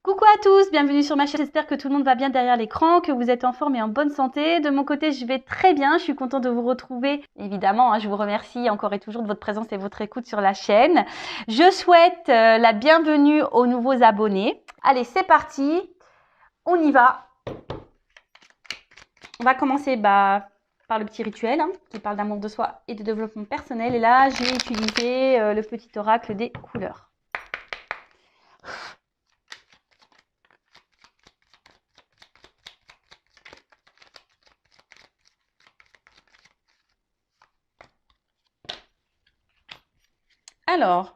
Coucou à tous, bienvenue sur ma chaîne. J'espère que tout le monde va bien derrière l'écran, que vous êtes en forme et en bonne santé. De mon côté, je vais très bien. Je suis contente de vous retrouver. Évidemment, je vous remercie encore et toujours de votre présence et votre écoute sur la chaîne. Je souhaite la bienvenue aux nouveaux abonnés. Allez, c'est parti. On y va. On va commencer par le petit rituel qui parle d'amour de soi et de développement personnel. Et là, j'ai utilisé le petit oracle des couleurs. Alors,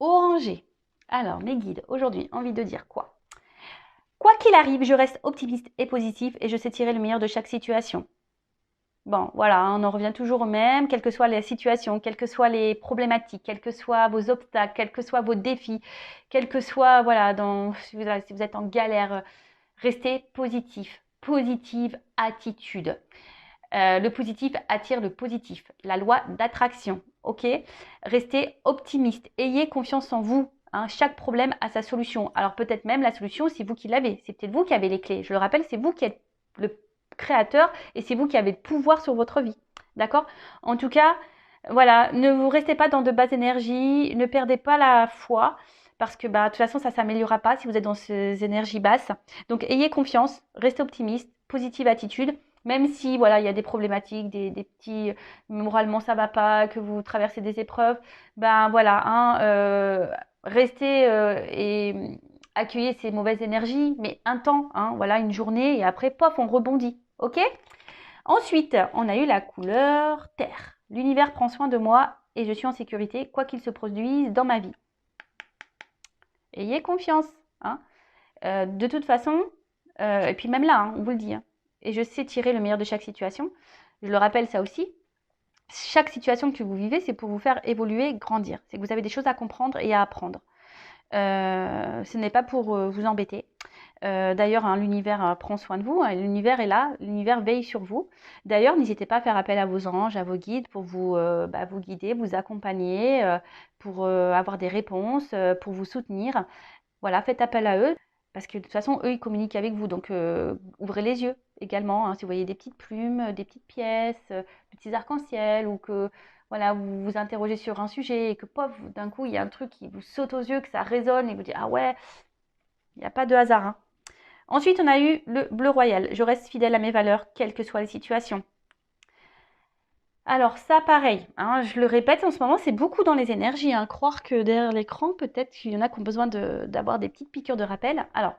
orangé. Alors, mes guides, aujourd'hui, envie de dire quoi? Quoi qu'il arrive, je reste optimiste et positif et je sais tirer le meilleur de chaque situation. Bon, voilà, on en revient toujours au même, quelles que soient les situations, quelles que soient les problématiques, quels que soient vos obstacles, quels que soient vos défis, quels que soient, voilà, si vous êtes en galère, restez positif, positive attitude. Le positif attire le positif, la loi d'attraction, ok? Restez optimiste, ayez confiance en vous. Chaque problème a sa solution. Alors peut-être même la solution, c'est vous qui l'avez. C'est peut-être vous qui avez les clés. Je le rappelle, c'est vous qui êtes le créateur et c'est vous qui avez le pouvoir sur votre vie. D'accord? En tout cas, voilà, ne vous restez pas dans de basses énergies, ne perdez pas la foi parce que de toute façon, ça ne s'améliorera pas si vous êtes dans ces énergies basses. Donc ayez confiance, restez optimiste, positive attitude. Même si voilà, il y a des problématiques, des petits moralement ça va pas, que vous traversez des épreuves, restez et accueillez ces mauvaises énergies, mais un temps, voilà, une journée et après, pof, on rebondit, ok? Ensuite, on a eu la couleur terre. L'univers prend soin de moi et je suis en sécurité, quoi qu'il se produise dans ma vie. Ayez confiance, de toute façon, et puis même là, on vous le dit, et je sais tirer le meilleur de chaque situation. Je le rappelle ça aussi. Chaque situation que vous vivez, c'est pour vous faire évoluer, grandir. C'est que vous avez des choses à comprendre et à apprendre. Ce n'est pas pour vous embêter. D'ailleurs, l'univers prend soin de vous. L'univers est là. L'univers veille sur vous. D'ailleurs, n'hésitez pas à faire appel à vos anges, à vos guides pour vous guider, vous accompagner, pour avoir des réponses, pour vous soutenir. Voilà, faites appel à eux. Parce que de toute façon, eux, ils communiquent avec vous. Donc, ouvrez les yeux également. Si vous voyez des petites plumes, des petites pièces, des petits arcs-en-ciel, ou que voilà, vous vous interrogez sur un sujet et que, pof, d'un coup, il y a un truc qui vous saute aux yeux, que ça résonne et vous dites, ah ouais, il n'y a pas de hasard. Ensuite, on a eu le bleu royal. Je reste fidèle à mes valeurs, quelles que soient les situations. Alors ça, pareil, je le répète, en ce moment, c'est beaucoup dans les énergies. Croire que derrière l'écran, peut-être qu'il y en a qui ont besoin d'avoir des petites piqûres de rappel. Alors,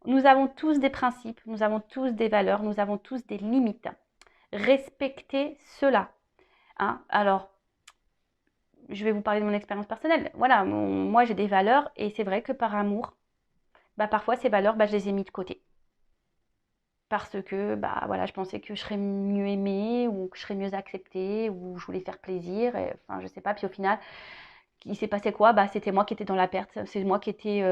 nous avons tous des principes, nous avons tous des valeurs, nous avons tous des limites. Respectez cela. Alors, je vais vous parler de mon expérience personnelle. Voilà, moi j'ai des valeurs et c'est vrai que par amour, parfois ces valeurs, je les ai mis de côté. Parce que voilà, je pensais que je serais mieux aimée ou que je serais mieux acceptée ou je voulais faire plaisir. Et, enfin, je sais pas. Puis au final, il s'est passé quoi? C'était moi qui étais dans la perte. C'est moi qui étais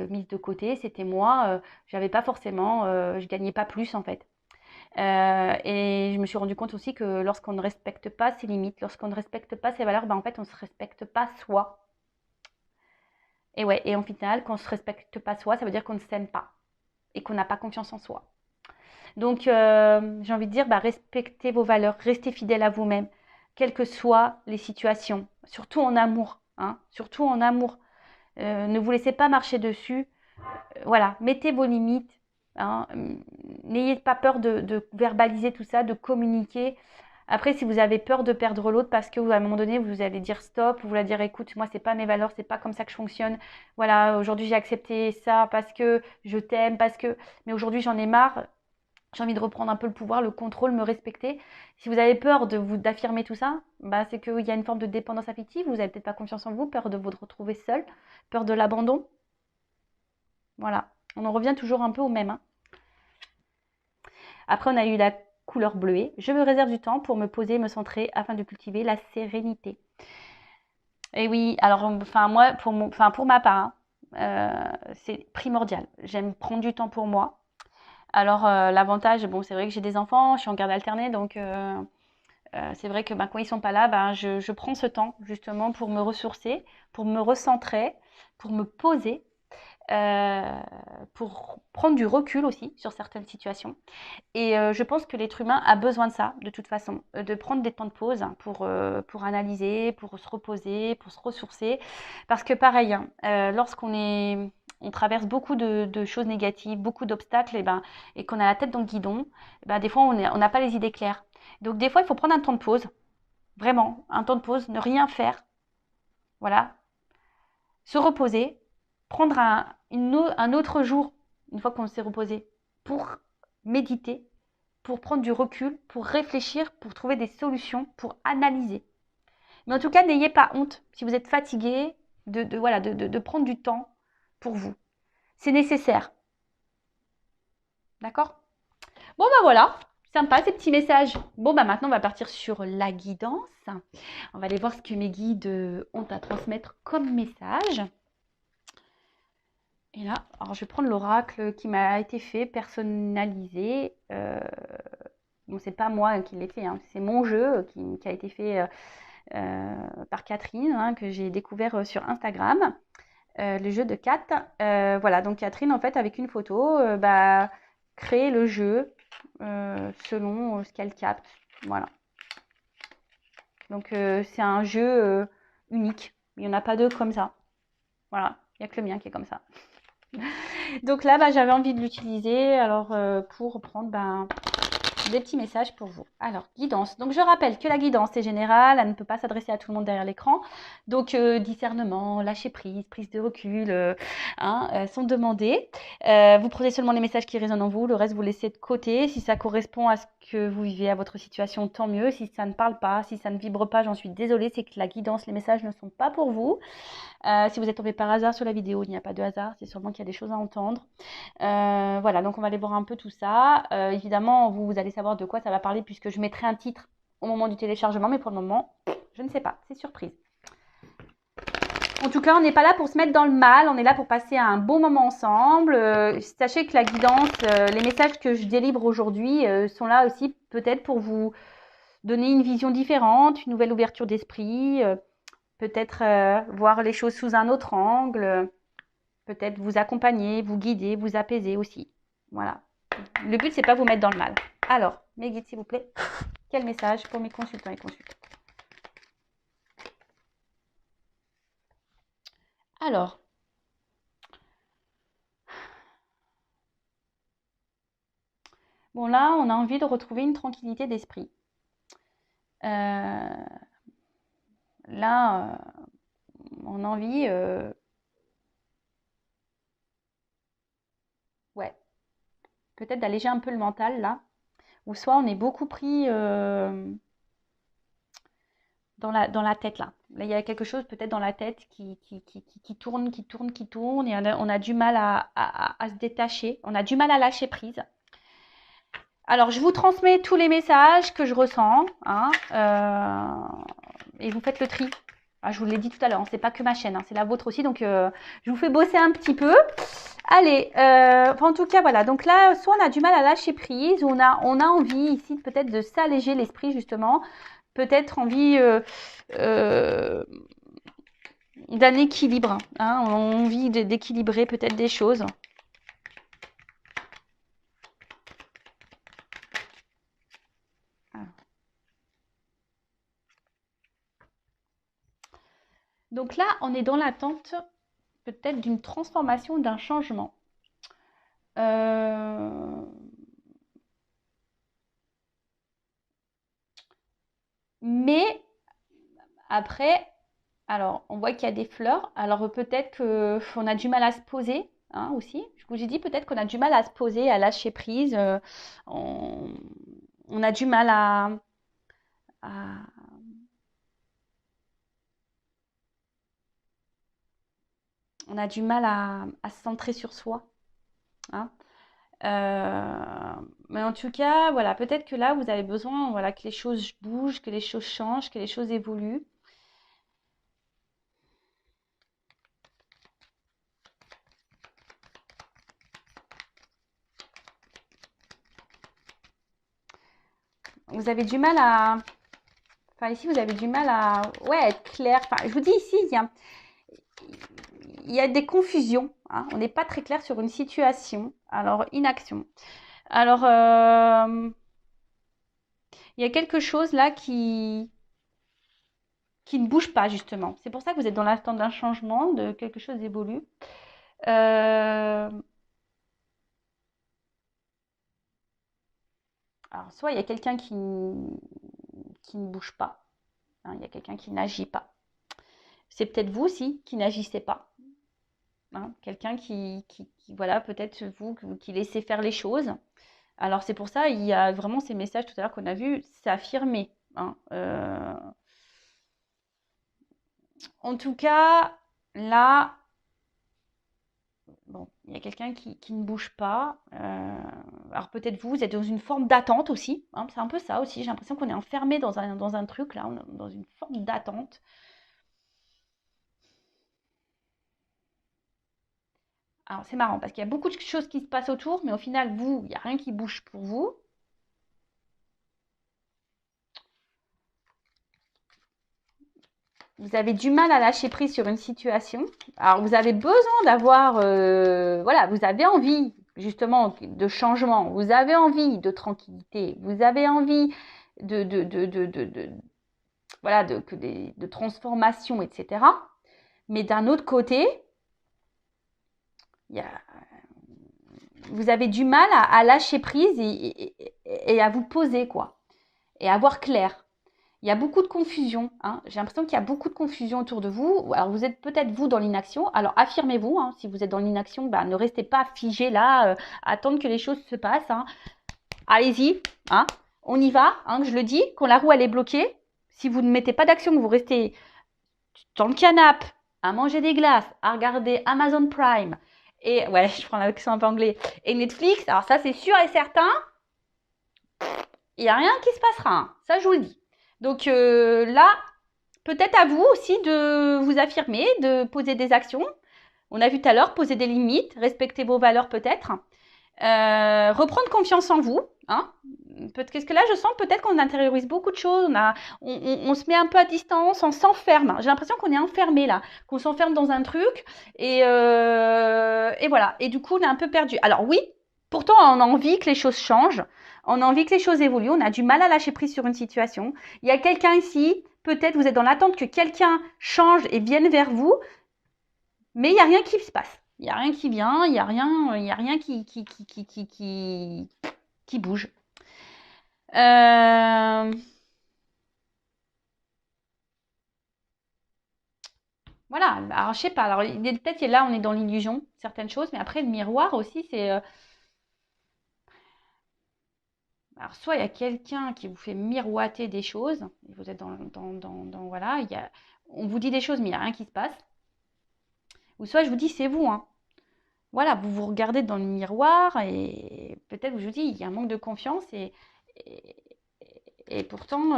mise de côté. C'était moi. J'avais pas forcément, je gagnais pas plus en fait. Et je me suis rendu compte aussi que lorsqu'on ne respecte pas ses limites, lorsqu'on ne respecte pas ses valeurs, en fait, on ne se respecte pas soi. Et ouais, et en final, quand on ne se respecte pas soi, ça veut dire qu'on ne s'aime pas et qu'on n'a pas confiance en soi. Donc, j'ai envie de dire, respectez vos valeurs, restez fidèle à vous-même, quelles que soient les situations, surtout en amour. Surtout en amour. Ne vous laissez pas marcher dessus. Voilà, mettez vos limites. N'ayez pas peur de verbaliser tout ça, de communiquer. Après, si vous avez peur de perdre l'autre parce que à un moment donné, vous allez dire stop, vous allez dire écoute, moi, c'est pas mes valeurs, c'est pas comme ça que je fonctionne. Voilà, aujourd'hui, j'ai accepté ça parce que je t'aime, parce que. Mais aujourd'hui, j'en ai marre. J'ai envie de reprendre un peu le pouvoir, le contrôle, me respecter. Si vous avez peur d'affirmer tout ça, c'est qu'il y a une forme de dépendance affective. Vous n'avez peut-être pas confiance en vous, peur de vous retrouver seul, peur de l'abandon. Voilà, on en revient toujours un peu au même. Après, on a eu la couleur bleuée. Je me réserve du temps pour me poser, me centrer afin de cultiver la sérénité. Et oui, alors, moi, pour ma part, c'est primordial. J'aime prendre du temps pour moi. Alors, l'avantage, c'est vrai que j'ai des enfants, je suis en garde alternée, donc C'est vrai que quand ils sont pas là, je prends ce temps justement pour me ressourcer, pour me recentrer, pour me poser, euh, pour prendre du recul aussi sur certaines situations. Et je pense que l'être humain a besoin de ça, de toute façon, de prendre des temps de pause pour analyser, pour se reposer, pour se ressourcer. Parce que pareil, hein, on traverse beaucoup de choses négatives, beaucoup d'obstacles, et qu'on a la tête dans le guidon, des fois, on n'a pas les idées claires. Donc, des fois, il faut prendre un temps de pause, vraiment, un temps de pause, ne rien faire, voilà, se reposer, prendre un autre jour, une fois qu'on s'est reposé, pour méditer, pour prendre du recul, pour réfléchir, pour trouver des solutions, pour analyser. Mais en tout cas, n'ayez pas honte si vous êtes fatigué de prendre du temps pour vous. C'est nécessaire. D'accord? Bon, voilà. Sympa ces petits messages. Bon, maintenant, on va partir sur la guidance. On va aller voir ce que mes guides ont à transmettre comme message. Et là, alors je vais prendre l'oracle qui m'a été fait, personnalisé. Bon, c'est pas moi qui l'ai fait, hein, c'est mon jeu qui a été fait par Catherine, hein, que j'ai découvert sur Instagram, le jeu de Kat. Voilà, donc Catherine, en fait, avec une photo, crée le jeu selon ce qu'elle capte. Voilà. Donc c'est un jeu unique. Il n'y en a pas deux comme ça. Voilà, il n'y a que le mien qui est comme ça. Donc là, j'avais envie de l'utiliser alors pour prendre des petits messages pour vous. Alors, guidance. Donc, je rappelle que la guidance est générale, elle ne peut pas s'adresser à tout le monde derrière l'écran. Donc, discernement, lâcher prise, prise de recul sont demandés. Vous prenez seulement les messages qui résonnent en vous, le reste vous laissez de côté. Si ça correspond à ce que vous vivez, à votre situation, tant mieux. Si ça ne parle pas, si ça ne vibre pas, j'en suis désolée, c'est que la guidance, les messages ne sont pas pour vous. Si vous êtes tombé par hasard sur la vidéo, il n'y a pas de hasard, c'est sûrement qu'il y a des choses à entendre. Voilà, donc on va aller voir un peu tout ça. Évidemment, vous allez savoir de quoi ça va parler puisque je mettrai un titre au moment du téléchargement, mais pour le moment, je ne sais pas, c'est surprise. En tout cas, on n'est pas là pour se mettre dans le mal, on est là pour passer un bon moment ensemble. Sachez que la guidance, les messages que je délivre aujourd'hui sont là aussi peut-être pour vous donner une vision différente, une nouvelle ouverture d'esprit, peut-être voir les choses sous un autre angle, peut-être vous accompagner, vous guider, vous apaiser aussi. Voilà. Le but, c'est pas vous mettre dans le mal. Alors, mes guides, s'il vous plaît, quel message pour mes consultants et consultantes? Alors, bon là, on a envie de retrouver une tranquillité d'esprit. Là, on a envie, ouais, peut-être d'alléger un peu le mental là, ou soit on est beaucoup pris dans la tête là. Là, il y a quelque chose peut-être dans la tête qui tourne, qui tourne, et on a du mal à se détacher, on a du mal à lâcher prise. Alors, je vous transmets tous les messages que je ressens, hein, et vous faites le tri. Ah, je vous l'ai dit tout à l'heure, hein, c'est pas que ma chaîne, hein, c'est la vôtre aussi, donc je vous fais bosser un petit peu. Allez, en tout cas, voilà. Donc là, soit on a du mal à lâcher prise, ou on a envie ici peut-être de s'alléger l'esprit, justement. Peut-être envie d'un équilibre, hein, envie d'équilibrer peut-être des choses. Donc là, on est dans l'attente peut-être d'une transformation, d'un changement. Mais après, alors on voit qu'il y a des fleurs. Alors peut-être qu'on a du mal à se poser, hein, aussi. J'ai dit peut-être qu'on a du mal à se poser, à lâcher prise. On, on a du mal à, on a du mal à se centrer sur soi, hein. Mais en tout cas, voilà, peut-être que là, vous avez besoin, voilà, que les choses bougent, que les choses changent, que les choses évoluent. Vous avez du mal Enfin, ici, vous avez du mal à ouais, être clair. Enfin, je vous dis ici, il y a des confusions. Hein. On n'est pas très clair sur une situation. Alors, inaction. Alors, il y a quelque chose là qui ne bouge pas, justement. C'est pour ça que vous êtes dans l'instant d'un changement, de quelque chose évolue. Euh, alors, soit il y a quelqu'un qui ne bouge pas. Hein, il y a quelqu'un qui n'agit pas. C'est peut-être vous aussi qui n'agissez pas. Hein, quelqu'un voilà, peut-être vous qui laissez faire les choses. Alors c'est pour ça, il y a vraiment ces messages tout à l'heure qu'on a vus, c'est affirmé. Hein. En tout cas, là, bon, il y a quelqu'un qui ne bouge pas. Alors peut-être vous êtes dans une forme d'attente aussi. Hein, c'est un peu ça aussi. J'ai l'impression qu'on est enfermé dans un truc là, dans une forme d'attente. Alors c'est marrant parce qu'il y a beaucoup de choses qui se passent autour, mais au final, vous, il n'y a rien qui bouge pour vous. Vous avez du mal à lâcher prise sur une situation. Alors, vous avez besoin d'avoir, voilà, vous avez envie justement de changement, vous avez envie de tranquillité, vous avez envie de voilà, de transformation, etc. Mais d'un autre côté, il y a, vous avez du mal à lâcher prise et à vous poser, quoi, et à voir clair. Il y a beaucoup de confusion. Hein. J'ai l'impression qu'il y a beaucoup de confusion autour de vous. Alors, vous êtes peut-être vous dans l'inaction. Alors, affirmez-vous. Hein. Si vous êtes dans l'inaction, bah, ne restez pas figé là, attendre que les choses se passent. Hein. Allez-y. Hein. On y va. Hein, je le dis. Quand la roue elle est bloquée, si vous ne mettez pas d'action, que vous restez dans le canapé, à manger des glaces, à regarder Amazon Prime, et ouais, je prends l'accent un peu anglais, et Netflix, alors ça c'est sûr et certain, il n'y a rien qui se passera. Hein. Ça, je vous le dis. Donc là, peut-être à vous aussi de vous affirmer, de poser des actions. On a vu tout à l'heure, poser des limites, respecter vos valeurs peut-être. Reprendre confiance en vous. Hein. Parce que là, je sens peut-être qu'on intériorise beaucoup de choses. On se met un peu à distance, on s'enferme. J'ai l'impression qu'on est enfermé là, qu'on s'enferme dans un truc. Et voilà. Et du coup, on est un peu perdu. Alors oui, pourtant, on a envie que les choses changent. On a envie que les choses évoluent. On a du mal à lâcher prise sur une situation. Il y a quelqu'un ici, peut-être vous êtes dans l'attente que quelqu'un change et vienne vers vous, mais il n'y a rien qui se passe. Il n'y a rien qui vient, il n'y a rien qui bouge. Voilà, alors je sais pas. Alors peut-être que là on est dans l'illusion, certaines choses, mais après le miroir aussi, c'est. Alors soit il y a quelqu'un qui vous fait miroiter des choses, et vous êtes voilà, on vous dit des choses, mais il n'y a rien qui se passe. Ou soit je vous dis c'est vous, hein. Voilà, vous vous regardez dans le miroir et peut-être je vous dis il y a un manque de confiance et, et pourtant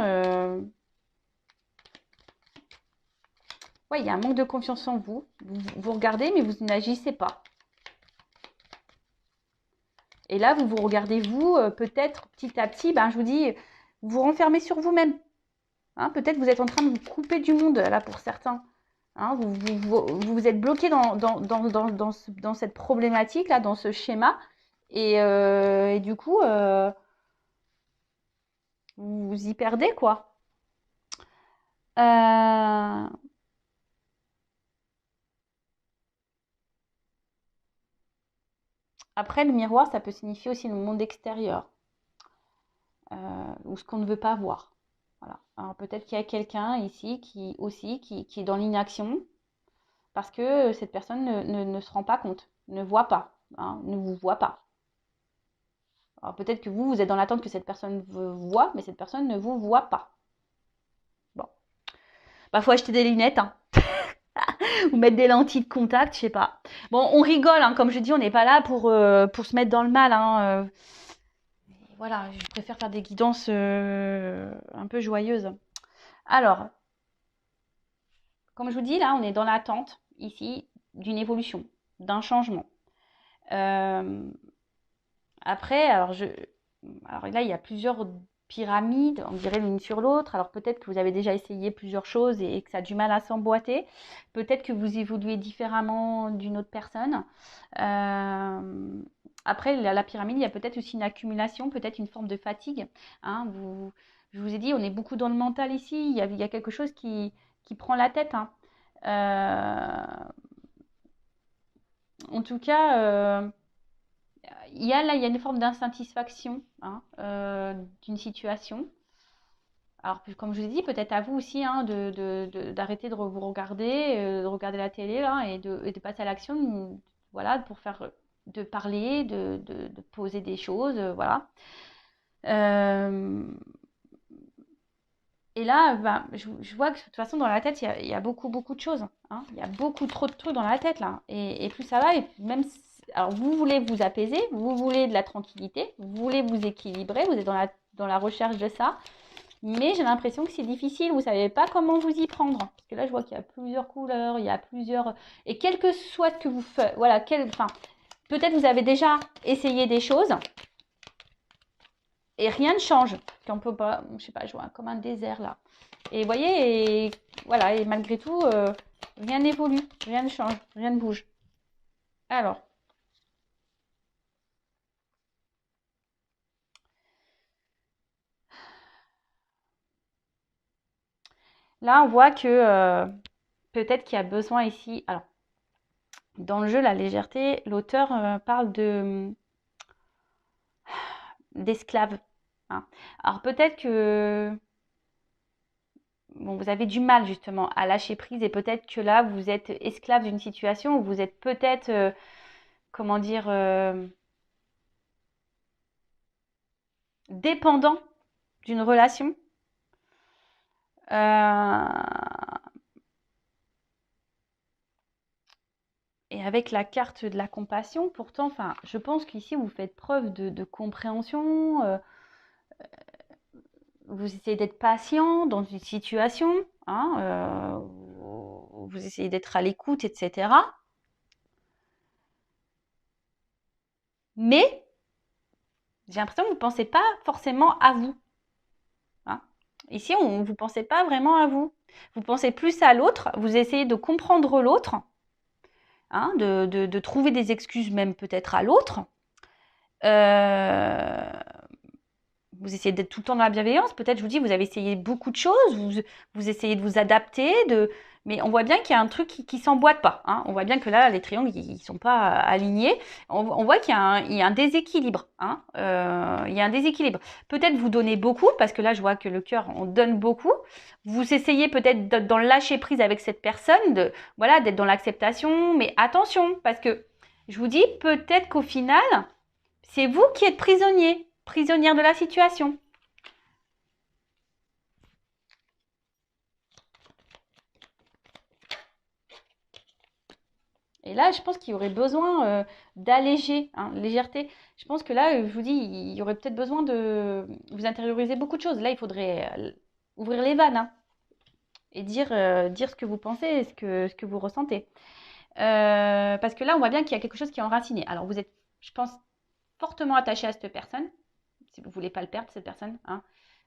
ouais, il y a un manque de confiance en vous. Vous regardez mais vous n'agissez pas. Et là vous vous regardez vous peut-être petit à petit, ben je vous dis vous vous renfermez sur vous-même. Hein, peut-être vous êtes en train de vous couper du monde là pour certains. Hein, vous êtes bloqué dans cette problématique là, dans ce schéma et du coup vous vous y perdez quoi. Euh, Après, le miroir, ça peut signifier aussi le monde extérieur, ou ce qu'on ne veut pas voir. Voilà. Alors peut-être qu'il y a quelqu'un ici qui est dans l'inaction parce que cette personne ne se rend pas compte, ne voit pas, hein, ne vous voit pas. Alors peut-être que vous êtes dans l'attente que cette personne vous voit, mais cette personne ne vous voit pas. Bon. Bah, faut acheter des lunettes, hein. Ou mettre des lentilles de contact, je sais pas. Bon, on rigole, hein, comme je dis, on n'est pas là pour se mettre dans le mal. Hein, voilà, je préfère faire des guidances un peu joyeuses. Alors, comme je vous dis, là, on est dans l'attente, ici, d'une évolution, d'un changement. Euh, Après, alors là, il y a plusieurs pyramide, on dirait l'une sur l'autre. Alors peut-être que vous avez déjà essayé plusieurs choses et que ça a du mal à s'emboîter. Peut-être que vous évoluez différemment d'une autre personne. Après, la pyramide, il y a peut-être aussi une accumulation, peut-être une forme de fatigue. Hein. Je vous ai dit, on est beaucoup dans le mental ici. Il y a quelque chose qui prend la tête. Hein. En tout cas, il y a une forme d'insatisfaction hein, d'une situation. Alors, comme je vous ai dit, peut-être à vous aussi hein, d'arrêter de vous regarder, de regarder la télé là, et de passer à l'action, voilà, de parler, de poser des choses, voilà. Euh, et là, ben, je vois que de toute façon, dans la tête, il y a beaucoup, beaucoup de choses. Hein. Il y a beaucoup trop de trucs dans la tête, là. Et plus ça va, et même alors, vous voulez vous apaiser, vous voulez de la tranquillité, vous voulez vous équilibrer, vous êtes dans la recherche de ça. Mais j'ai l'impression que c'est difficile, vous ne savez pas comment vous y prendre. Parce que là, je vois qu'il y a plusieurs couleurs, il y a plusieurs... Et quel que soit ce que vous faites, voilà, enfin, peut-être vous avez déjà essayé des choses et rien ne change. Qu'on peut pas, je sais pas, je vois comme un désert là. Et vous voyez, et voilà, et malgré tout, rien n'évolue, rien ne change, rien ne bouge. Alors, là, on voit que peut-être qu'il y a besoin ici. Alors, dans le jeu, la légèreté, l'auteur parle d'esclaves. Hein. Alors, peut-être que bon, vous avez du mal justement à lâcher prise et peut-être que là, vous êtes esclave d'une situation où vous êtes peut-être, comment dire, dépendant d'une relation. Euh, et avec la carte de la compassion, pourtant, enfin, je pense qu'ici, vous faites preuve de compréhension, vous essayez d'être patient dans une situation, hein, vous essayez d'être à l'écoute, etc. Mais j'ai l'impression que vous ne pensez pas forcément à vous. Hein. Ici, vous ne pensez pas vraiment à vous. Vous pensez plus à l'autre, vous essayez de comprendre l'autre, hein, de trouver des excuses même peut-être à l'autre. Euh, vous essayez d'être tout le temps dans la bienveillance. Peut-être, je vous dis, vous avez essayé beaucoup de choses, vous essayez de vous adapter, mais on voit bien qu'il y a un truc qui ne s'emboîte pas. Hein. On voit bien que là, les triangles, ils ne sont pas alignés. On voit qu'il y a un déséquilibre. Hein. Il y a un déséquilibre. Peut-être vous donnez beaucoup, parce que là, je vois que le cœur, on donne beaucoup. Vous essayez peut-être d'être dans le lâcher-prise avec cette personne, voilà, d'être dans l'acceptation. Mais attention, parce que je vous dis, peut-être qu'au final, c'est vous qui êtes prisonnier, prisonnière de la situation. Et là, je pense qu'il y aurait besoin d'alléger, hein, légèreté. Je pense que là, je vous dis, il y aurait peut-être besoin de vous intérioriser beaucoup de choses. Là, il faudrait ouvrir les vannes hein, et dire ce que vous pensez, ce que vous ressentez. Parce que là, on voit bien qu'il y a quelque chose qui est enraciné. Alors, vous êtes, je pense, fortement attaché à cette personne, si vous ne voulez pas le perdre, cette personne. Hein.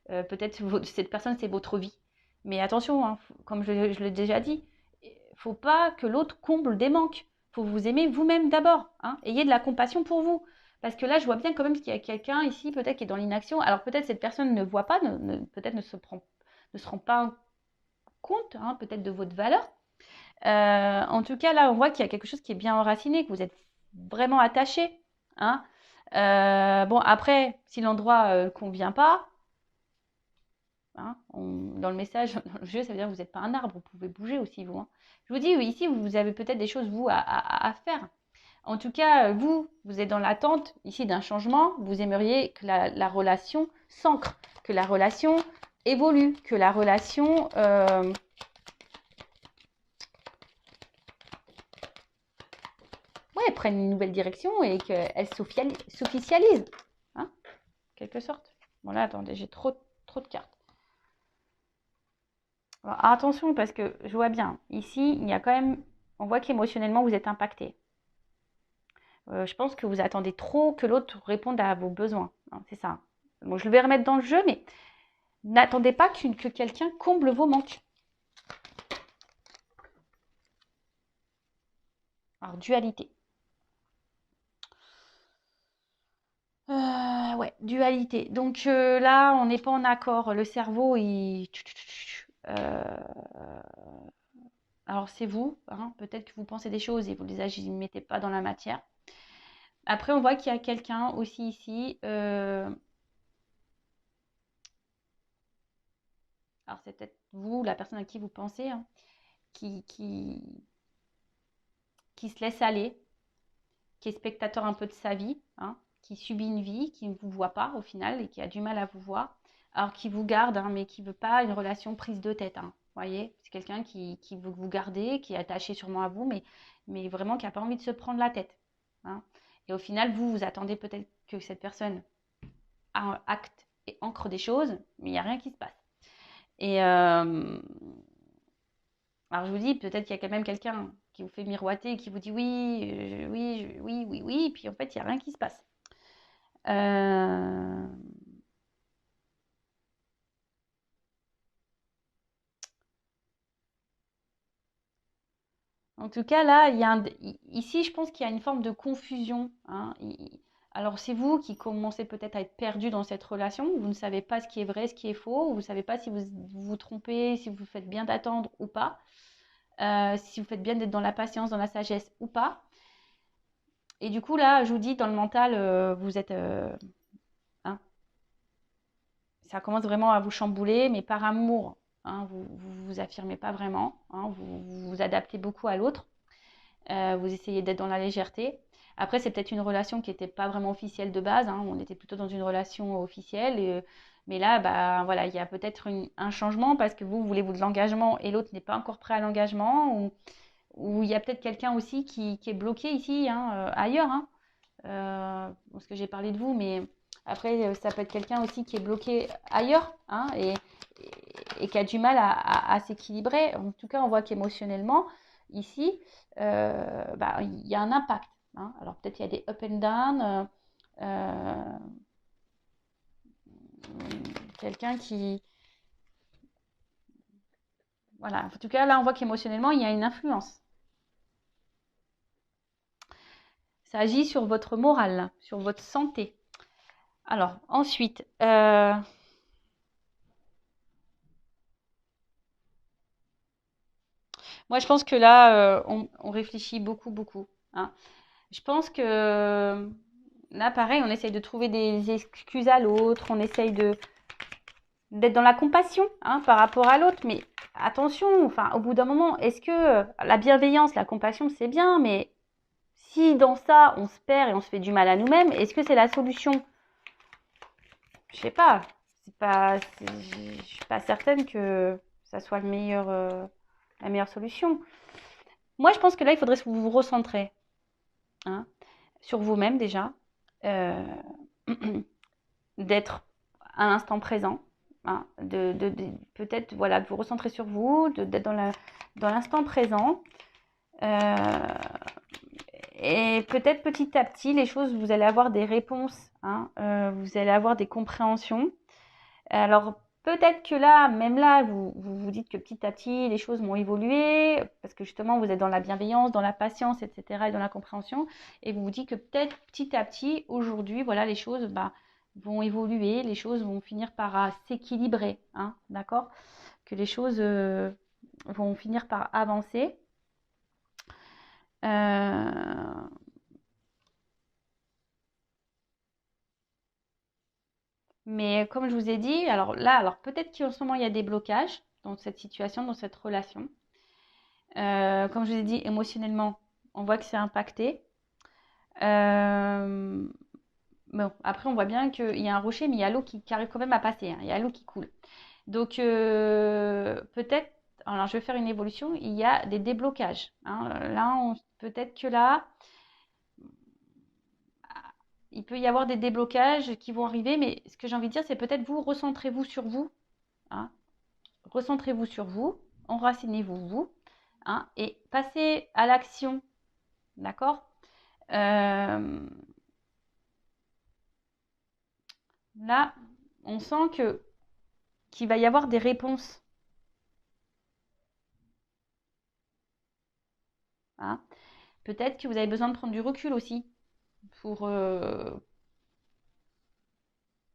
Peut-être cette personne, c'est votre vie. Mais attention, hein, comme je l'ai déjà dit, il ne faut pas que l'autre comble des manques. Il faut vous aimer vous-même d'abord. Hein. Ayez de la compassion pour vous. Parce que là, je vois bien quand même qu'il y a quelqu'un ici, peut-être qui est dans l'inaction. Alors peut-être cette personne ne voit pas, peut-être ne se rend pas compte, hein, peut-être de votre valeur. En tout cas, là, on voit qu'il y a quelque chose qui est bien enraciné, que vous êtes vraiment attaché. Hein. Bon, après, si l'endroit ne convient pas, hein, dans le message, dans le jeu, ça veut dire que vous n'êtes pas un arbre, vous pouvez bouger aussi, vous. Hein. Je vous dis, oui, ici, vous avez peut-être des choses, vous, à faire. En tout cas, vous êtes dans l'attente ici d'un changement. Vous aimeriez que la relation s'ancre, que la relation évolue, que la relation prenne une nouvelle direction et qu'elle s'officialise. Hein, en quelque sorte. Bon là, attendez, j'ai trop de cartes. Alors, attention, parce que je vois bien, ici, il y a quand même, on voit qu'émotionnellement, vous êtes impacté. Je pense que vous attendez trop que l'autre réponde à vos besoins. Hein, c'est ça. Bon, je vais remettre dans le jeu, mais n'attendez pas que quelqu'un comble vos manques. Alors, dualité. Ouais, dualité. Donc là, on n'est pas en accord. Le cerveau, il... alors c'est vous, hein, peut-être que vous pensez des choses et vous les mettez pas dans la matière. Après, on voit qu'il y a quelqu'un aussi ici. Alors c'est peut-être vous, la personne à qui vous pensez, hein, qui, qui se laisse aller, qui est spectateur un peu de sa vie, hein, qui subit une vie, qui ne vous voit pas au final et qui a du mal à vous voir, alors qui vous garde, hein, mais qui ne veut pas une relation prise de tête. Hein, voyez, c'est quelqu'un qui veut vous garder, qui est attaché sûrement à vous, mais vraiment qui n'a pas envie de se prendre la tête. Hein. Et au final, vous attendez peut-être que cette personne acte et ancre des choses, mais il n'y a rien qui se passe. Et alors je vous dis, peut-être qu'il y a quand même quelqu'un qui vous fait miroiter, qui vous dit oui, oui, oui, oui, oui, et puis en fait, il n'y a rien qui se passe. Euh, En tout cas, là, ici, je pense qu'il y a une forme de confusion. Hein. Alors, c'est vous qui commencez peut-être à être perdu dans cette relation. Vous ne savez pas ce qui est vrai, ce qui est faux. Vous ne savez pas si vous vous trompez, si vous faites bien d'attendre ou pas. Si vous faites bien d'être dans la patience, dans la sagesse ou pas. Et du coup, là, je vous dis, dans le mental, vous êtes... hein, ça commence vraiment à vous chambouler, mais par amour. Hein, vous ne vous affirmez pas vraiment. Hein, vous vous adaptez beaucoup à l'autre. Vous essayez d'être dans la légèreté. Après, c'est peut-être une relation qui n'était pas vraiment officielle de base. Hein, on était plutôt dans une relation officielle. Mais là, bah, voilà, il y a peut-être un changement parce que vous voulez de l'engagement et l'autre n'est pas encore prêt à l'engagement. Ou il y a peut-être quelqu'un aussi qui est bloqué ici, hein, ailleurs. Hein, parce que j'ai parlé de vous, mais après, ça peut être quelqu'un aussi qui est bloqué ailleurs, hein, et qui a du mal à s'équilibrer. En tout cas, on voit qu'émotionnellement, ici, bah, il y a un impact. Hein. Alors peut-être il y a des up and down, euh, quelqu'un qui... Voilà, en tout cas, là, on voit qu'émotionnellement, il y a une influence. Ça agit sur votre morale, sur votre santé. Alors, ensuite, moi, je pense que là, on réfléchit beaucoup, beaucoup. Hein. Je pense que là, pareil, on essaye de trouver des excuses à l'autre, on essaye d'être dans la compassion, hein, par rapport à l'autre. Mais attention, enfin, au bout d'un moment, est-ce que la bienveillance, la compassion, c'est bien, mais si dans ça, on se perd et on se fait du mal à nous-mêmes, est-ce que c'est la solution? Je sais pas. Je suis pas certaine que ça soit la meilleure solution. Moi, je pense que là, il faudrait vous recentrer, hein, sur vous-même déjà, euh, d'être à l'instant présent, hein, peut-être voilà, de vous recentrer sur vous, d'être dans l'instant présent. Euh, et peut-être petit à petit, les choses, vous allez avoir des réponses, hein, vous allez avoir des compréhensions. Alors, peut-être que là, même là, vous dites que petit à petit, les choses vont évoluer, parce que justement, vous êtes dans la bienveillance, dans la patience, etc., et dans la compréhension, et vous vous dites que peut-être petit à petit, aujourd'hui, voilà, les choses vont évoluer, les choses vont finir par s'équilibrer, hein, d'accord? Que les choses vont finir par avancer. Euh, mais comme je vous ai dit, alors là, alors peut-être qu'en ce moment, il y a des blocages dans cette situation, dans cette relation. Comme je vous ai dit, émotionnellement, on voit que c'est impacté. Euh, bon, après, on voit bien qu'il y a un rocher, mais il y a l'eau qui arrive quand même à passer. Hein. Il y a l'eau qui coule. Donc, peut-être, alors je vais faire une évolution, il y a des déblocages. Hein. Là, peut-être que là, il peut y avoir des déblocages qui vont arriver, mais ce que j'ai envie de dire, c'est peut-être vous, recentrez-vous sur vous. Hein. Recentrez-vous sur vous, enracinez-vous, vous, hein, et passez à l'action. D'accord. Là, on sent qu'il va y avoir des réponses. Hein. Peut-être que vous avez besoin de prendre du recul aussi pour,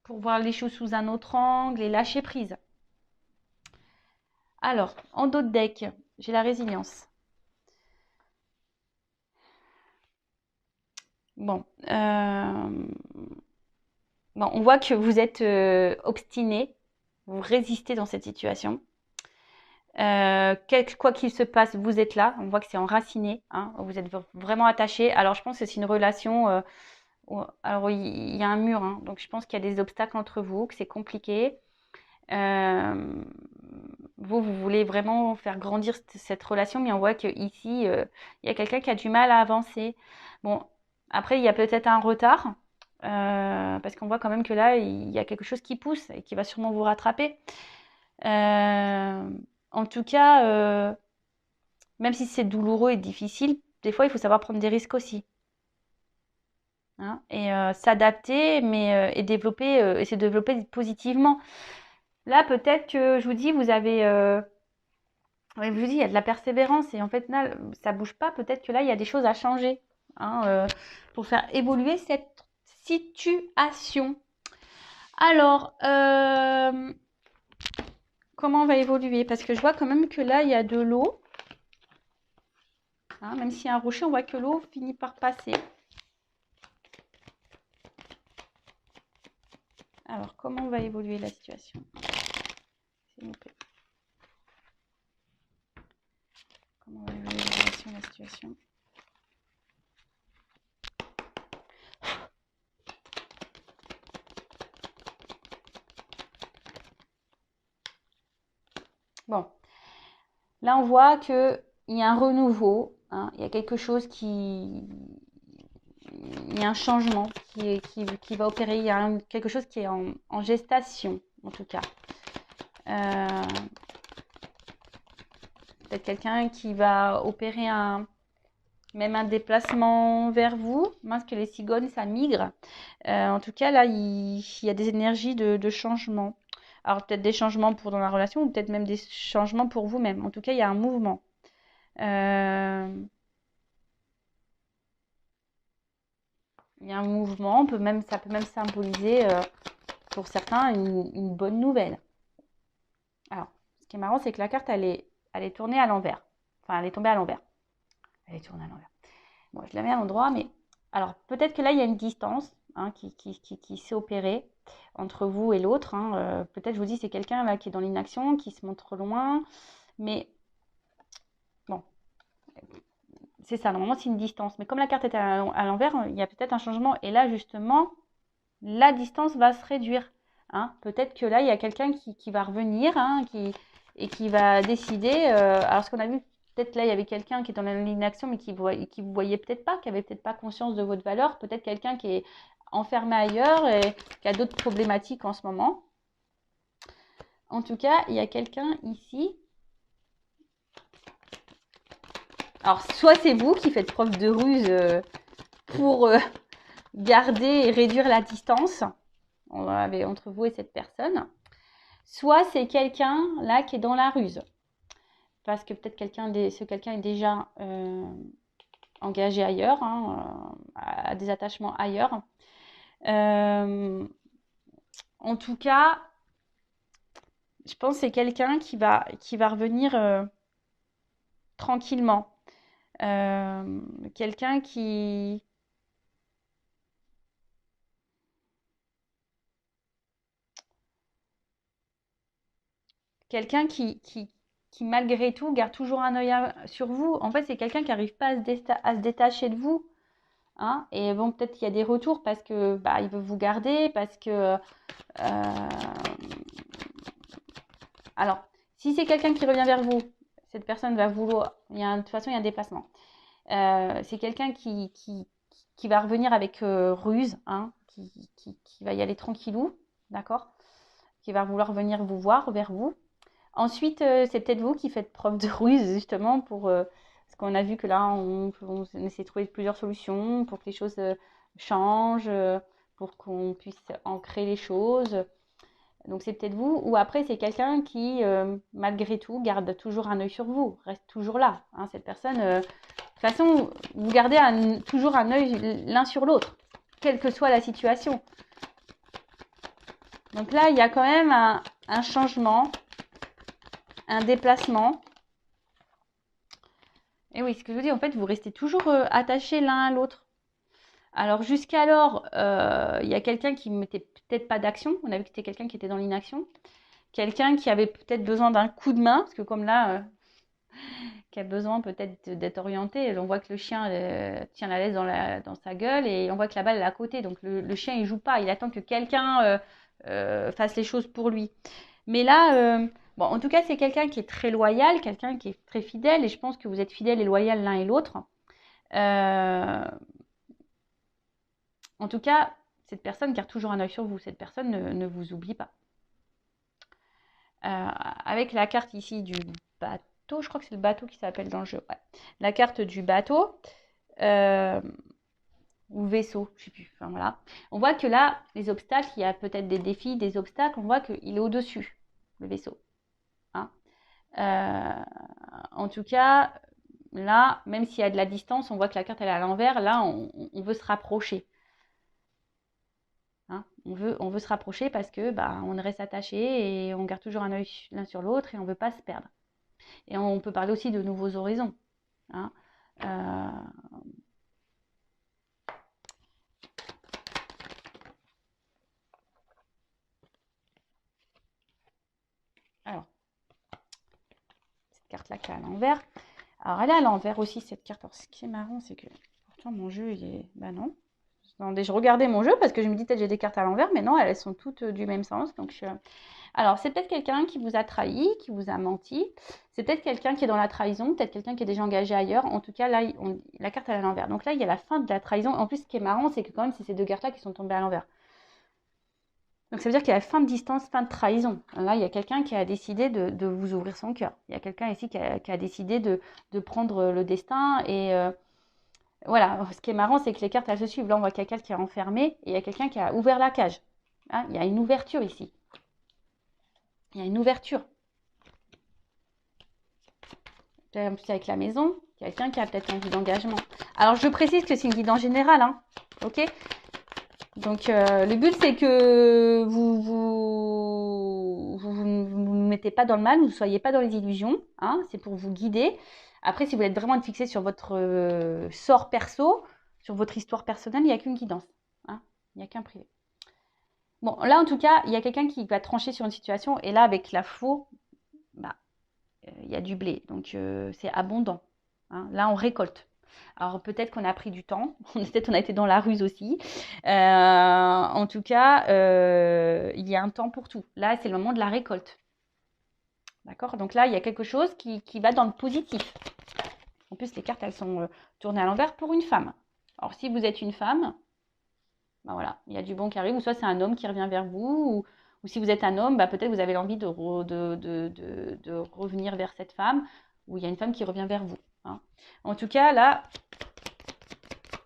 pour voir les choses sous un autre angle et lâcher prise. Alors, en dos de deck, j'ai la résilience. Bon, bon, on voit que vous êtes obstiné, vous résistez dans cette situation. Quoi qu'il se passe, vous êtes là. On voit que c'est enraciné. Hein, vous êtes vraiment attaché. Alors, je pense que c'est une relation. Alors, il y a un mur. Hein, donc, je pense qu'il y a des obstacles entre vous, que c'est compliqué. Vous voulez vraiment faire grandir cette relation, mais on voit qu'ici, il y a quelqu'un qui a du mal à avancer. Bon, après, il y a peut-être un retard. Parce qu'on voit quand même que là, il y a quelque chose qui pousse et qui va sûrement vous rattraper. En tout cas, même si c'est douloureux et difficile, des fois, il faut savoir prendre des risques aussi. Hein, et s'adapter, mais et développer, essayer de développer positivement. Là, peut-être que je vous dis, vous avez, ouais, je vous dis, il y a de la persévérance et en fait, là, ça bouge pas. Peut-être que là, il y a des choses à changer, hein, pour faire évoluer cette situation. Alors, comment on va évoluer? Parce que je vois quand même que là, il y a de l'eau. Hein, même s'il y a un rocher, on voit que l'eau finit par passer. Alors, comment va évoluer la situation? S'il vous plaît. Comment va évoluer la situation? Bon, là, on voit qu'il y a un renouveau. Hein, il y a quelque chose qui... Il y a un changement qui va opérer. Il y a quelque chose qui est en gestation, en tout cas. Peut-être quelqu'un qui va opérer même un déplacement vers vous. Parce que les cigognes, ça migre. En tout cas, là, il y a des énergies de changement. Alors, peut-être des changements pour dans la relation ou peut-être même des changements pour vous-même. En tout cas, il y a un mouvement. Il y a un mouvement. Ça peut même symboliser, pour certains, une bonne nouvelle. Alors, ce qui est marrant, c'est que la carte, elle est tournée à l'envers. Enfin, elle est tombée à l'envers. Elle est tournée à l'envers. Bon, je la mets à l'endroit, mais... Alors, peut-être que là, il y a une distance, hein, qui s'est opérée entre vous et l'autre. Hein. Peut-être, je vous dis, c'est quelqu'un là qui est dans l'inaction, qui se montre loin. Mais bon, c'est ça. Normalement, c'est une distance. Mais comme la carte est à l'envers, il y a peut-être un changement. Et là, justement, la distance va se réduire. Hein. Peut-être que là, il y a quelqu'un qui va revenir, hein, et qui va décider. Alors, ce qu'on a vu, peut-être là, il y avait quelqu'un qui est dans l'inaction, mais qui vous voyait peut-être pas, qui avait peut-être pas conscience de votre valeur. Peut-être quelqu'un qui est enfermé ailleurs et qui a d'autres problématiques en ce moment. En tout cas, il y a quelqu'un ici. Alors, soit c'est vous qui faites preuve de ruse pour garder et réduire la distance entre vous et cette personne. Soit c'est quelqu'un là qui est dans la ruse. Parce que peut-être ce quelqu'un est déjà engagé ailleurs, hein, à des attachements ailleurs. En tout cas, je pense que c'est quelqu'un qui va revenir tranquillement. Quelqu'un qui... Quelqu'un qui, malgré tout, garde toujours un œil sur vous. En fait, c'est quelqu'un qui n'arrive pas à se détacher de vous. Hein. Et bon, peut-être qu'il y a des retours parce que bah, il veut vous garder, parce que... Alors, si c'est quelqu'un qui revient vers vous, cette personne va vouloir... de toute façon, il y a un déplacement. C'est quelqu'un qui va revenir avec ruse, hein, qui va y aller tranquillou, d'accord? Qui va vouloir venir vous voir, vers vous. Ensuite, c'est peut-être vous qui faites preuve de ruse, justement, parce qu'on a vu que là, on essaie de trouver plusieurs solutions pour que les choses changent, pour qu'on puisse ancrer les choses. Donc c'est peut-être vous, ou après c'est quelqu'un qui, malgré tout, garde toujours un œil sur vous, reste toujours là. Hein, cette personne, de toute façon, vous gardez toujours un œil l'un sur l'autre, quelle que soit la situation. Donc là, il y a quand même un changement, un déplacement. Et oui, ce que je vous dis, en fait, vous restez toujours attachés l'un à l'autre. Alors jusqu'alors, il y a quelqu'un qui ne mettait peut-être pas d'action. On a vu que c'était quelqu'un qui était dans l'inaction. Quelqu'un qui avait peut-être besoin d'un coup de main, parce que comme là, qui a besoin peut-être d'être orienté. On voit que le chien tient la laisse dans sa gueule et on voit que la balle est à côté. Donc le chien, il joue pas. Il attend que quelqu'un fasse les choses pour lui. Mais là, bon, en tout cas, c'est quelqu'un qui est très loyal, quelqu'un qui est très fidèle. Et je pense que vous êtes fidèles et loyal l'un et l'autre. En tout cas, cette personne garde toujours un œil sur vous. Cette personne ne vous oublie pas. Avec la carte ici du bateau, je crois que c'est le bateau qui s'appelle dans le jeu. Ouais. La carte du bateau ou vaisseau, je sais plus. Enfin voilà. On voit que là, les obstacles, il y a peut-être des défis, des obstacles. On voit qu'il est au-dessus, le vaisseau. Hein. En tout cas, là, même s'il y a de la distance, on voit que la carte elle est à l'envers. Là, on veut se rapprocher. Hein, on veut se rapprocher parce que on reste attaché et on garde toujours un œil l'un sur l'autre et on ne veut pas se perdre. Et on peut parler aussi de nouveaux horizons. Hein. Alors, cette carte-là qui est à l'envers. Alors, elle est à l'envers aussi, cette carte. Alors, ce qui est marrant, c'est que pourtant mon jeu, il est... non. Attendez, je regardais mon jeu parce que je me dis peut-être j'ai des cartes à l'envers, mais non, elles sont toutes du même sens. Donc, alors, c'est peut-être quelqu'un qui vous a trahi, qui vous a menti. C'est peut-être quelqu'un qui est dans la trahison, peut-être quelqu'un qui est déjà engagé ailleurs. En tout cas, là, la carte elle est à l'envers. Donc là, il y a la fin de la trahison. En plus, ce qui est marrant, c'est que quand même, c'est ces deux cartes-là qui sont tombées à l'envers. Donc ça veut dire qu'il y a fin de distance, fin de trahison. Là, il y a quelqu'un qui a décidé de vous ouvrir son cœur. Il y a quelqu'un ici qui a décidé de prendre le destin. Et voilà, ce qui est marrant, c'est que les cartes, elles se suivent. Là, on voit quelqu'un qui est enfermé et il y a quelqu'un qui a ouvert la cage. Hein, il y a une ouverture ici. Il y a une ouverture. En plus, avec la maison, quelqu'un qui a peut-être envie d'engagement. Alors, je précise que c'est une guidance générale. Hein, ok ? Donc, le but, c'est que vous ne mettez pas dans le mal, vous ne soyez pas dans les illusions. Hein, c'est pour vous guider. Après, si vous êtes vraiment fixé sur votre sort perso, sur votre histoire personnelle, il n'y a qu'une guidance. Hein, il n'y a qu'un privé. Bon, là, en tout cas, il y a quelqu'un qui va trancher sur une situation. Et là, avec la faux, il y a du blé. Donc, c'est abondant. Hein, là, on récolte. Alors peut-être qu'on a pris du temps, peut-être on a été dans la ruse aussi. En tout cas, il y a un temps pour tout. Là, c'est le moment de la récolte. D'accord? Donc là, il y a quelque chose qui va dans le positif. En plus, les cartes, elles sont tournées à l'envers pour une femme. Alors si vous êtes une femme, voilà, il y a du bon qui arrive. Ou soit c'est un homme qui revient vers vous, ou si vous êtes un homme, peut-être vous avez l'envie de revenir vers cette femme, ou il y a une femme qui revient vers vous. Hein. En tout cas, là,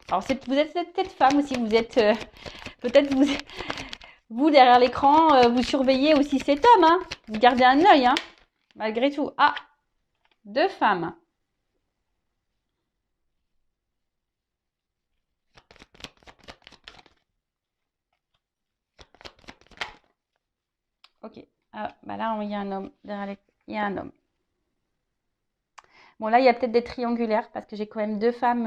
alors vous êtes peut-être femme aussi, vous êtes peut-être vous derrière l'écran, vous surveillez aussi cet homme, hein. Vous gardez un œil, hein, malgré tout. Ah, deux femmes. Ok. Ah, là, il y a un homme derrière il y a un homme. Bon, là, il y a peut-être des triangulaires parce que j'ai quand même deux femmes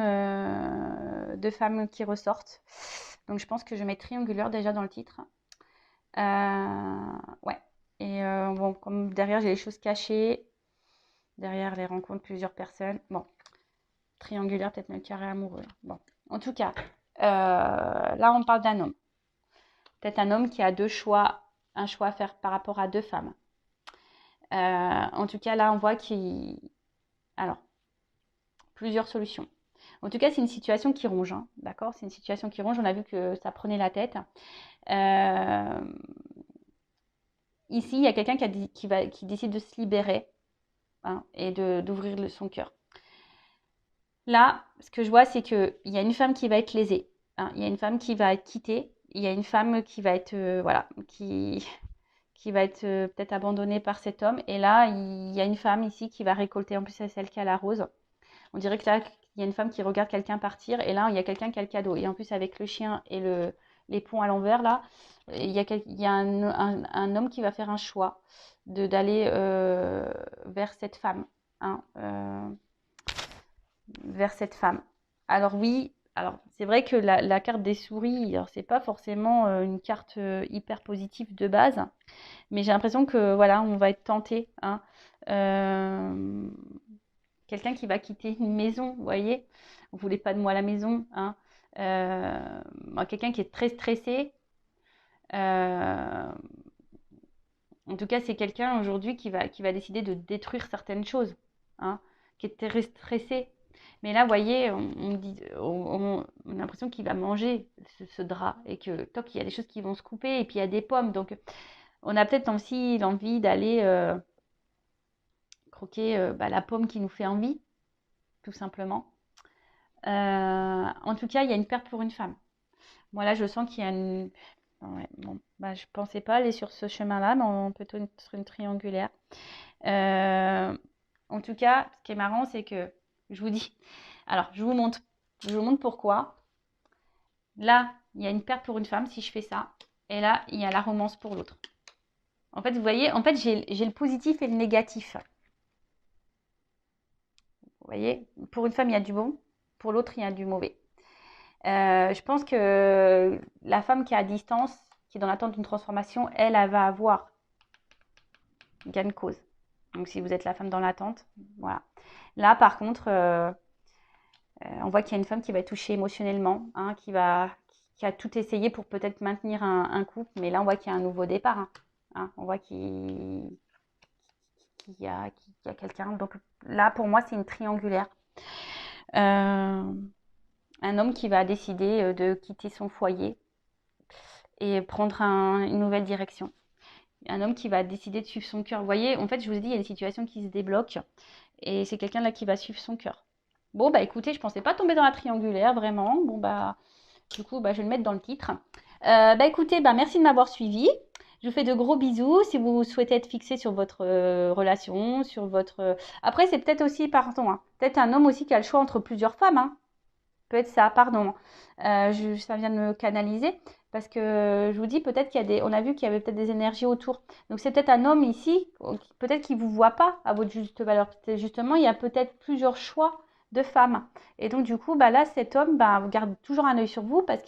qui ressortent. Donc, je pense que je mets triangulaire déjà dans le titre. Ouais. Et bon, comme derrière, j'ai les choses cachées. Derrière les rencontres, plusieurs personnes. Bon, triangulaire, peut-être même carré amoureux. Bon, en tout cas, là, on parle d'un homme. Peut-être un homme qui a un choix à faire par rapport à deux femmes. En tout cas, là, on voit qu'il... Alors, plusieurs solutions. En tout cas, c'est une situation qui ronge, hein, d'accord? C'est une situation qui ronge. On a vu que ça prenait la tête. Ici, il y a quelqu'un qui décide de se libérer, hein, et d'ouvrir son cœur. Là, ce que je vois, c'est qu'il y a une femme qui va être lésée. Hein, il y a une femme qui va être quittée. Il y a une femme qui va être, voilà, qui qui va être peut-être abandonnée par cet homme. Et là, il y a une femme ici qui va récolter. En plus, c'est celle qui a la rose. On dirait que là, il y a une femme qui regarde quelqu'un partir. Et là, il y a quelqu'un qui a le cadeau. Et en plus, avec le chien et les ponts à l'envers, là, il y a un homme qui va faire un choix d'aller vers cette femme. Hein, vers cette femme. Alors oui, alors c'est vrai que la carte des souris, alors c'est pas forcément une carte hyper positive de base, mais j'ai l'impression que voilà, on va être tenté. Hein. Euh, Quelqu'un qui va quitter une maison, vous voyez, vous voulez pas de moi à la maison. Hein. Quelqu'un qui est très stressé. Euh, En tout cas, c'est quelqu'un aujourd'hui qui va décider de détruire certaines choses, hein, qui est très stressé. Mais là, vous voyez, on a l'impression qu'il va manger ce drap et que toc, il y a des choses qui vont se couper et puis il y a des pommes. Donc, on a peut-être aussi l'envie d'aller croquer la pomme qui nous fait envie, tout simplement. En tout cas, il y a une perte pour une femme. Moi, là, je sens qu'il y a une... Ouais, bon, je pensais pas aller sur ce chemin-là, mais on peut être sur une triangulaire. Euh, En tout cas, ce qui est marrant, c'est que je vous dis, alors je vous montre pourquoi. Là, il y a une perte pour une femme si je fais ça, et là, il y a la romance pour l'autre. En fait, vous voyez, en fait, j'ai le positif et le négatif. Vous voyez, pour une femme, il y a du bon, pour l'autre, il y a du mauvais. Je pense que la femme qui est à distance, qui est dans l'attente d'une transformation, elle va avoir gain de cause. Donc, si vous êtes la femme dans l'attente, voilà. Là, par contre, on voit qu'il y a une femme qui va être touchée émotionnellement, hein, qui a tout essayé pour peut-être maintenir un couple, mais là, on voit qu'il y a un nouveau départ. Hein. On voit qu'il y a quelqu'un. Donc là, pour moi, c'est une triangulaire. Un homme qui va décider de quitter son foyer et prendre une nouvelle direction. Un homme qui va décider de suivre son cœur. Vous voyez, en fait, je vous ai dit, il y a des situations qui se débloquent et c'est quelqu'un là qui va suivre son cœur. Bon, bah écoutez, je pensais pas tomber dans la triangulaire, vraiment. Bon, bah, du coup, je vais le mettre dans le titre. Écoutez, merci de m'avoir suivi. Je vous fais de gros bisous. Si vous souhaitez être fixé sur votre relation, sur votre... Après, c'est peut-être aussi, pardon, hein, peut-être un homme aussi qui a le choix entre plusieurs femmes. Hein. Peut-être ça, pardon. Ça vient de me canaliser. Parce que je vous dis, peut-être qu'il y a des... On a vu qu'il y avait peut-être des énergies autour. Donc, c'est peut-être un homme ici, peut-être qu'il ne vous voit pas à votre juste valeur. Justement, il y a peut-être plusieurs choix de femmes. Et donc, du coup, là, cet homme, vous garde toujours un œil sur vous parce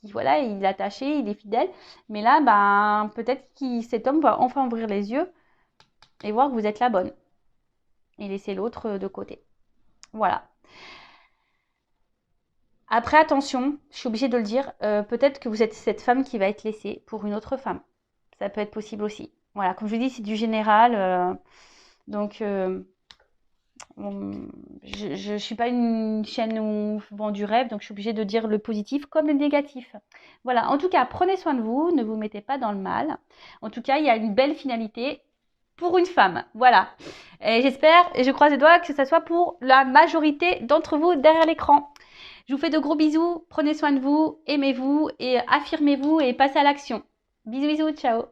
voilà, il est attaché, il est fidèle. Mais là, peut-être que cet homme va enfin ouvrir les yeux et voir que vous êtes la bonne. Et laisser l'autre de côté. Voilà. Après, attention, je suis obligée de le dire, peut-être que vous êtes cette femme qui va être laissée pour une autre femme. Ça peut être possible aussi. Voilà, comme je vous dis, c'est du général. Donc, je ne suis pas une chaîne où on vend du rêve, donc je suis obligée de dire le positif comme le négatif. Voilà, en tout cas, prenez soin de vous, ne vous mettez pas dans le mal. En tout cas, il y a une belle finalité pour une femme. Voilà. Et j'espère et je croise les doigts que ce soit pour la majorité d'entre vous derrière l'écran. Je vous fais de gros bisous, prenez soin de vous, aimez-vous et affirmez-vous et passez à l'action. Bisous, bisous, ciao.